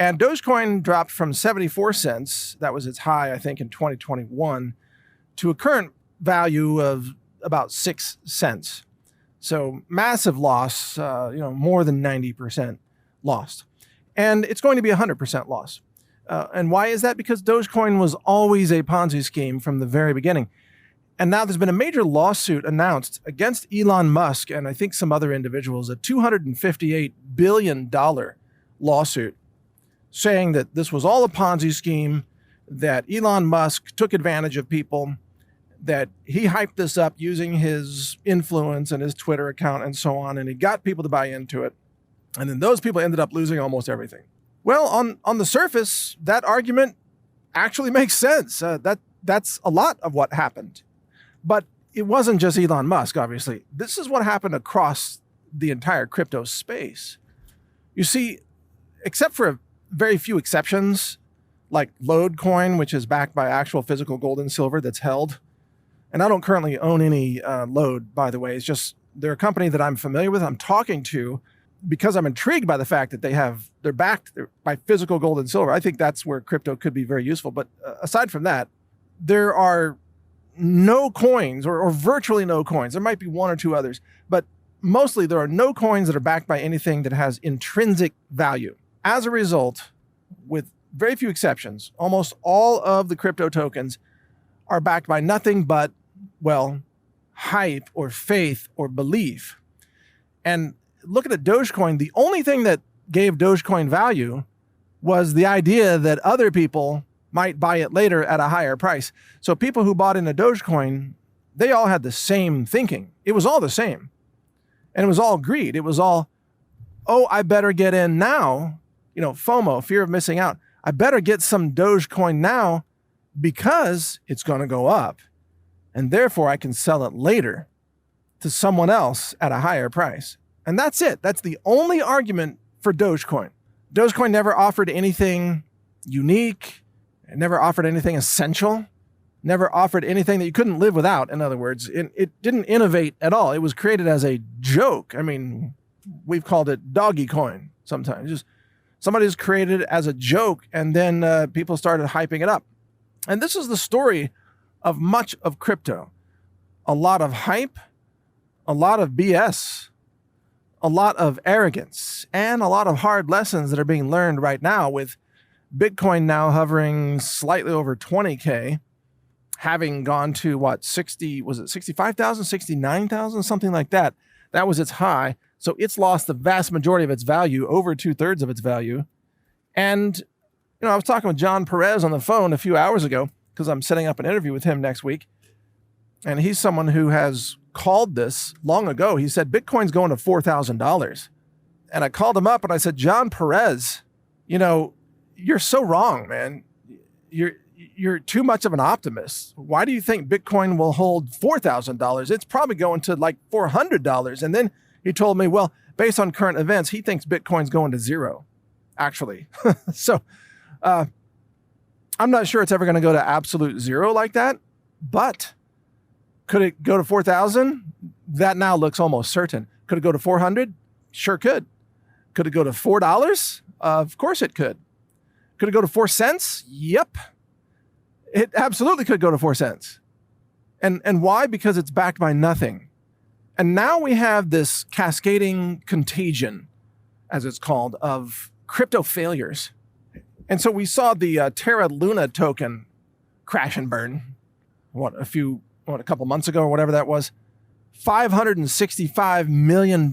And Dogecoin dropped from 74 cents, that was its high, I think, in 2021, to a current value of about 6 cents. So massive loss, more than 90% lost. And it's going to be 100% loss. And why is that? Because Dogecoin was always a Ponzi scheme from the very beginning. And now there's been a major lawsuit announced against Elon Musk and I think some other individuals, a $258 billion lawsuit, saying that this was all a Ponzi scheme, that Elon Musk took advantage of people, that he hyped this up using his influence and his Twitter account and so on, and he got people to buy into it. And then those people ended up losing almost everything. Well, on the surface, that argument actually makes sense. That's a lot of what happened. But it wasn't just Elon Musk, obviously. This is what happened across the entire crypto space. You see, except for very few exceptions, like Dogecoin, which is backed by actual physical gold and silver that's held. And I don't currently own any Lode, by the way. It's just they're a company that I'm familiar with, I'm talking to, because I'm intrigued by the fact that they're backed by physical gold and silver. I think that's where crypto could be very useful. But aside from that, there are no coins or virtually no coins. There might be one or two others, but mostly there are no coins that are backed by anything that has intrinsic value. As a result, with very few exceptions, almost all of the crypto tokens are backed by nothing but, well, hype or faith or belief. And looking at Dogecoin, the only thing that gave Dogecoin value was the idea that other people might buy it later at a higher price. So people who bought into Dogecoin, they all had the same thinking. It was all the same. And it was all greed. It was all, oh, I better get in now. FOMO, fear of missing out. I better get some Dogecoin now because it's going to go up. And therefore I can sell it later to someone else at a higher price. And that's it. That's the only argument for Dogecoin. Dogecoin never offered anything unique. It never offered anything essential. Never offered anything that you couldn't live without. In other words, it didn't innovate at all. It was created as a joke. I mean, we've called it Dogecoin sometimes. Just somebody just created it as a joke, and then people started hyping it up. And this is the story of much of crypto. A lot of hype, a lot of BS, a lot of arrogance, and a lot of hard lessons that are being learned right now, with Bitcoin now hovering slightly over 20K, having gone to what, 65,000, 69,000, something like that. That was its high. So it's lost the vast majority of its value, over 2/3 of its value. And, I was talking with John Perez on the phone a few hours ago because I'm setting up an interview with him next week. And he's someone who has called this long ago. He said, Bitcoin's going to $4,000. And I called him up and I said, John Perez, you're so wrong, man. You're too much of an optimist. Why do you think Bitcoin will hold $4,000? It's probably going to like $400. And then he told me, well, based on current events, he thinks Bitcoin's going to zero, actually. So I'm not sure it's ever going to go to absolute zero like that, but could it go to 4,000? That now looks almost certain. Could it go to 400? Sure could. Could it go to $4? Of course it could. Could it go to 4 cents? Yep. It absolutely could go to 4 cents. And why? Because it's backed by nothing. And now we have this cascading contagion, as it's called, of crypto failures. And so we saw the Terra Luna token crash and burn, a couple months ago or whatever that was. $565 million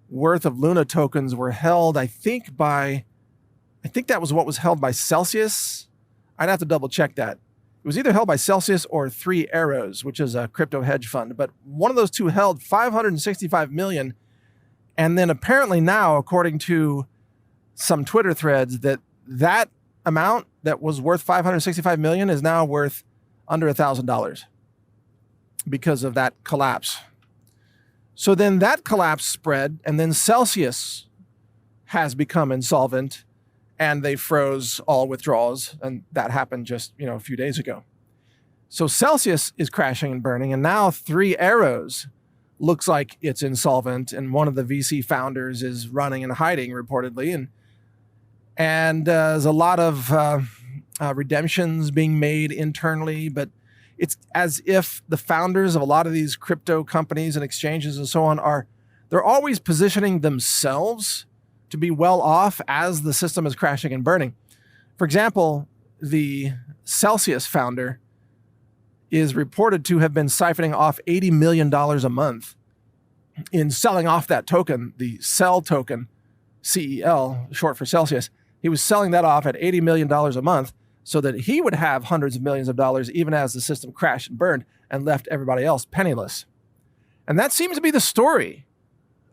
worth of Luna tokens were held, I think that was what was held by Celsius. I'd have to double check that. It was either held by Celsius or Three Arrows, which is a crypto hedge fund. But one of those two held $565 million. And then apparently now, according to some Twitter threads, that amount that was worth $565 million is now worth under $1,000 because of that collapse. So then that collapse spread, and then Celsius has become insolvent, and they froze all withdrawals, and that happened just, a few days ago. So Celsius is crashing and burning, and now Three Arrows looks like it's insolvent, and one of the VC founders is running and hiding, reportedly. And there's a lot of redemptions being made internally, but it's as if the founders of a lot of these crypto companies and exchanges and so on they're always positioning themselves to be well off as the system is crashing and burning. For example, the Celsius founder is reported to have been siphoning off $80 million a month in selling off that token, the CEL token, CEL, short for Celsius. He was selling that off at $80 million a month so that he would have hundreds of millions of dollars even as the system crashed and burned and left everybody else penniless. And that seems to be the story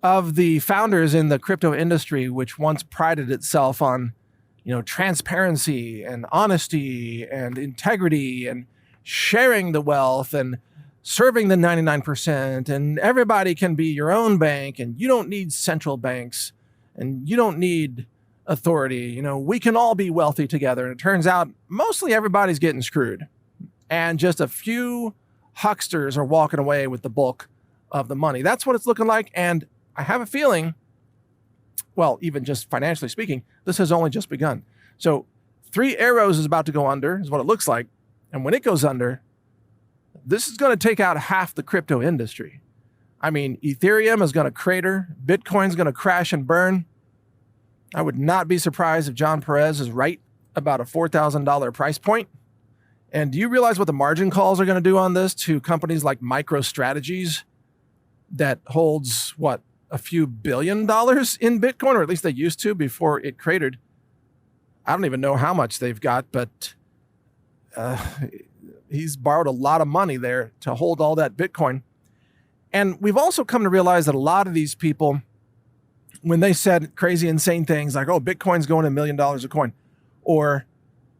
of the founders in the crypto industry, which once prided itself on, transparency and honesty and integrity and sharing the wealth and serving the 99%, and everybody can be your own bank, and you don't need central banks, and you don't need authority. We can all be wealthy together. And it turns out mostly everybody's getting screwed. And just a few hucksters are walking away with the bulk of the money. That's what it's looking like. And I have a feeling, well, even just financially speaking, this has only just begun. So 3 Arrows is about to go under, is what it looks like. And when it goes under, this is going to take out half the crypto industry. I mean, Ethereum is going to crater. Bitcoin's going to crash and burn. I would not be surprised if John Perez is right about a $4,000 price point. And do you realize what the margin calls are going to do on this to companies like MicroStrategies that holds, a few $1 billion in Bitcoin, or at least they used to before it cratered? I don't even know how much they've got, but he's borrowed a lot of money there to hold all that Bitcoin. And we've also come to realize that a lot of these people, when they said crazy, insane things like, oh, Bitcoin's going to $1 million a coin, or,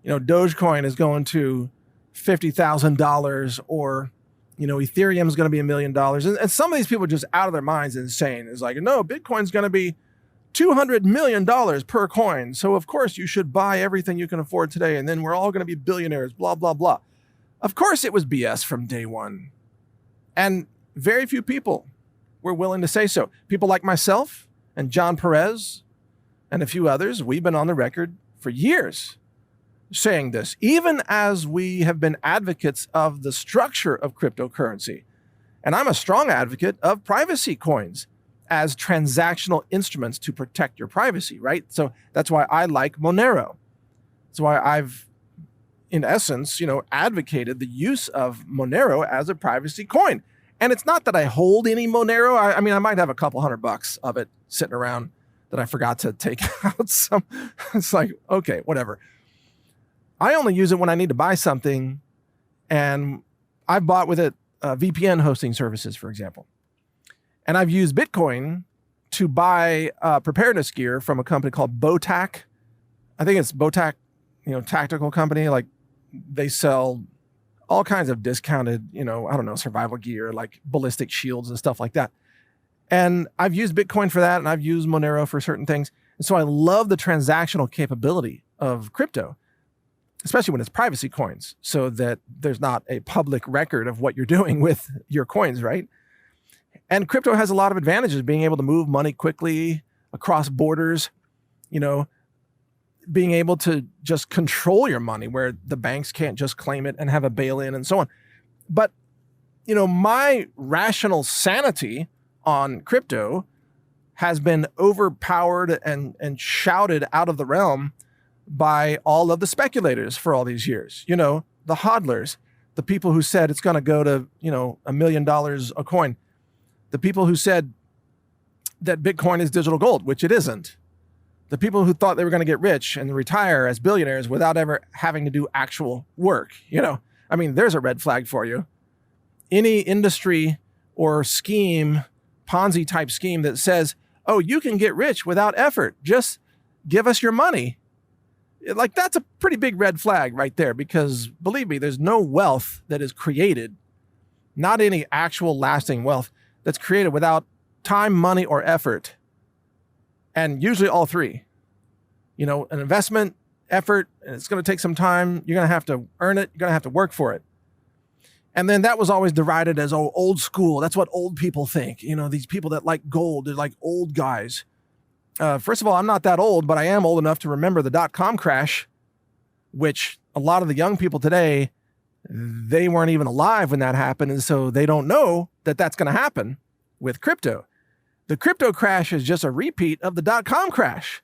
Dogecoin is going to $50,000, or, Ethereum is going to be $1 million. And some of these people are just out of their minds, insane. It's like, no, Bitcoin's going to be $200 million per coin. So of course you should buy everything you can afford today. And then we're all going to be billionaires, blah, blah, blah. Of course it was BS from day one. And very few people were willing to say so. People like myself and John Perez and a few others, we've been on the record for years saying this, even as we have been advocates of the structure of cryptocurrency. And I'm a strong advocate of privacy coins as transactional instruments to protect your privacy, right? So that's why I like Monero. That's why I've, in essence, advocated the use of Monero as a privacy coin. And it's not that I hold any Monero. I mean, I might have a couple $100 of it sitting around that I forgot to take out some. It's like, okay, whatever. I only use it when I need to buy something. And I've bought with it VPN hosting services, for example. And I've used Bitcoin to buy preparedness gear from a company called Botac. I think it's Botac, tactical company. Like, they sell all kinds of discounted, survival gear, like ballistic shields and stuff like that. And I've used Bitcoin for that, and I've used Monero for certain things. And so I love the transactional capability of crypto, especially when it's privacy coins, so that there's not a public record of what you're doing with your coins, right? And crypto has a lot of advantages, being able to move money quickly across borders, being able to just control your money where the banks can't just claim it and have a bail-in and so on. But, my rational sanity on crypto has been overpowered and shouted out of the realm by all of the speculators for all these years. The hodlers, the people who said it's going to go to, $1 million a coin. The people who said that Bitcoin is digital gold, which it isn't. The people who thought they were going to get rich and retire as billionaires without ever having to do actual work. There's a red flag for you. Any industry or scheme, Ponzi type scheme that says, oh, you can get rich without effort, just give us your money. Like, that's a pretty big red flag right there, because believe me, there's no wealth that is created, not any actual lasting wealth that's created without time, money, or effort. And usually all three. An investment, effort, and it's going to take some time. You're going to have to earn it. You're going to have to work for it. And then that was always derided as, old school. That's what old people think. These people that like gold, they're like old guys. First of all, I'm not that old, but I am old enough to remember the dot-com crash, which a lot of the young people today, they weren't even alive when that happened, and so they don't know that that's going to happen with crypto. The crypto crash is just a repeat of the dot-com crash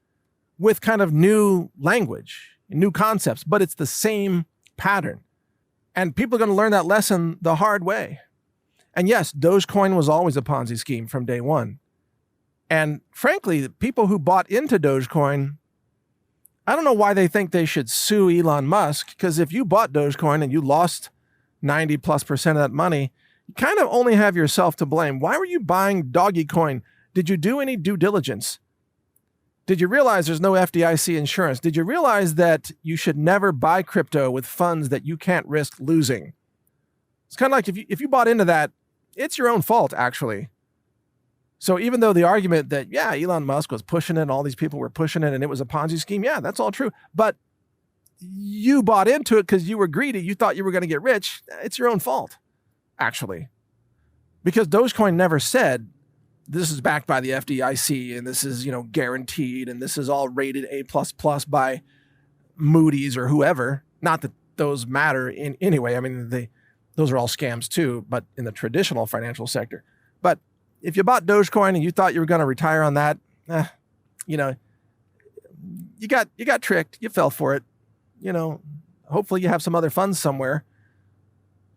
with kind of new language, new concepts, but it's the same pattern. And people are going to learn that lesson the hard way. And yes, Dogecoin was always a Ponzi scheme from day one. And frankly, the people who bought into Dogecoin, I don't know why they think they should sue Elon Musk, because if you bought Dogecoin and you lost 90+% of that money, you kind of only have yourself to blame. Why were you buying Dogecoin? Did you do any due diligence? Did you realize there's no FDIC insurance? Did you realize that you should never buy crypto with funds that you can't risk losing? It's kind of like if you bought into that, it's your own fault, actually. So even though the argument that, yeah, Elon Musk was pushing it and all these people were pushing it and it was a Ponzi scheme, yeah, that's all true. But you bought into it because you were greedy. You thought you were going to get rich. It's your own fault, actually. Because Dogecoin never said, this is backed by the FDIC and this is, guaranteed and this is all rated A++ by Moody's or whoever. Not that those matter in any way. I mean, those are all scams too, but in the traditional financial sector. But if you bought Dogecoin and you thought you were going to retire on that, you got tricked. You fell for it. Hopefully you have some other funds somewhere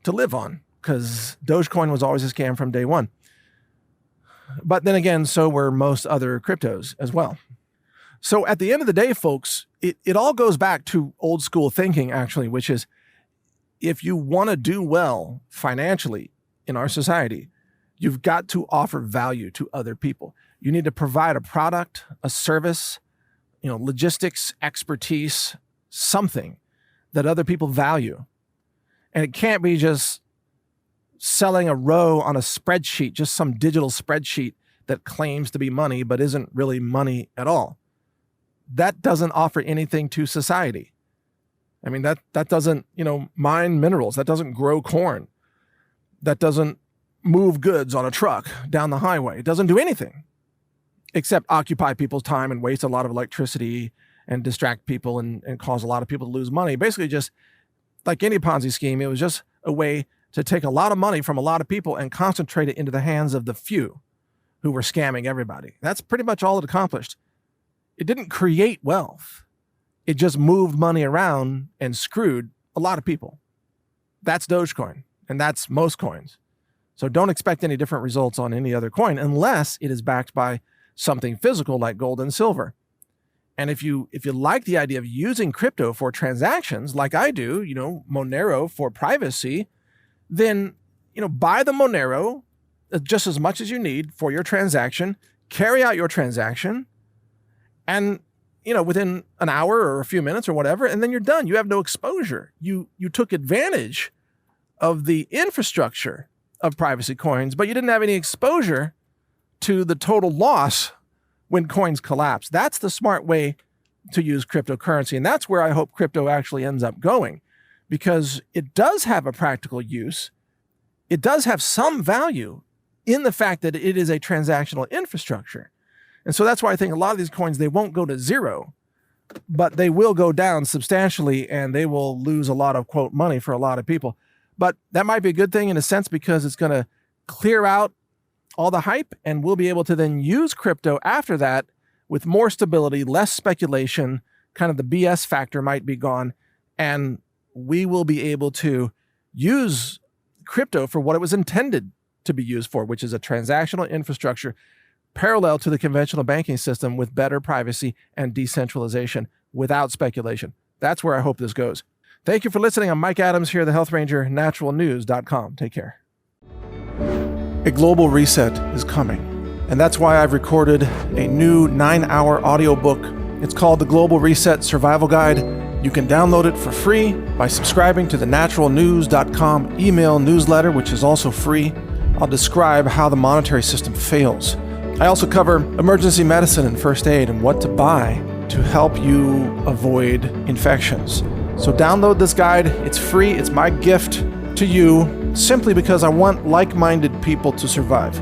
to live on, because Dogecoin was always a scam from day one. But then again, so were most other cryptos as well. So at the end of the day, folks, it all goes back to old school thinking, actually, which is if you want to do well financially in our society, you've got to offer value to other people. You need to provide a product, a service, logistics, expertise, something that other people value. And it can't be just selling a row on a spreadsheet, just some digital spreadsheet that claims to be money but isn't really money at all. That doesn't offer anything to society. I mean, that doesn't, mine minerals. That doesn't grow corn. That doesn't move goods on a truck down the highway. It doesn't do anything except occupy people's time and waste a lot of electricity and distract people and cause a lot of people to lose money. Basically, just like any Ponzi scheme, it was just a way to take a lot of money from a lot of people and concentrate it into the hands of the few who were scamming everybody. That's pretty much all it accomplished. It didn't create wealth. It just moved money around and screwed a lot of people. That's Dogecoin, and that's most coins. So don't expect any different results on any other coin unless it is backed by something physical like gold and silver. And if you like the idea of using crypto for transactions like I do, Monero for privacy, then, buy the Monero just as much as you need for your transaction, carry out your transaction, and, within an hour or a few minutes or whatever, and then you're done. You have no exposure. You took advantage of the infrastructure of privacy coins, but you didn't have any exposure to the total loss when coins collapse. That's the smart way to use cryptocurrency. And that's where I hope crypto actually ends up going, because it does have a practical use. It does have some value in the fact that it is a transactional infrastructure. And so that's why I think a lot of these coins, they won't go to zero, but they will go down substantially and they will lose a lot of, quote, money for a lot of people. But that might be a good thing in a sense, because it's going to clear out all the hype and we'll be able to then use crypto after that with more stability, less speculation, kind of the BS factor might be gone, and we will be able to use crypto for what it was intended to be used for, which is a transactional infrastructure parallel to the conventional banking system with better privacy and decentralization without speculation. That's where I hope this goes. Thank you for listening. I'm Mike Adams here, the Health Ranger, naturalnews.com. Take care. A global reset is coming, and that's why I've recorded a new 9-hour audiobook. It's called The Global Reset Survival Guide. You can download it for free by subscribing to the naturalnews.com email newsletter, which is also free. I'll describe how the monetary system fails. I also cover emergency medicine and first aid and what to buy to help you avoid infections. So download this guide. It's free. It's my gift to you simply because I want like-minded people to survive.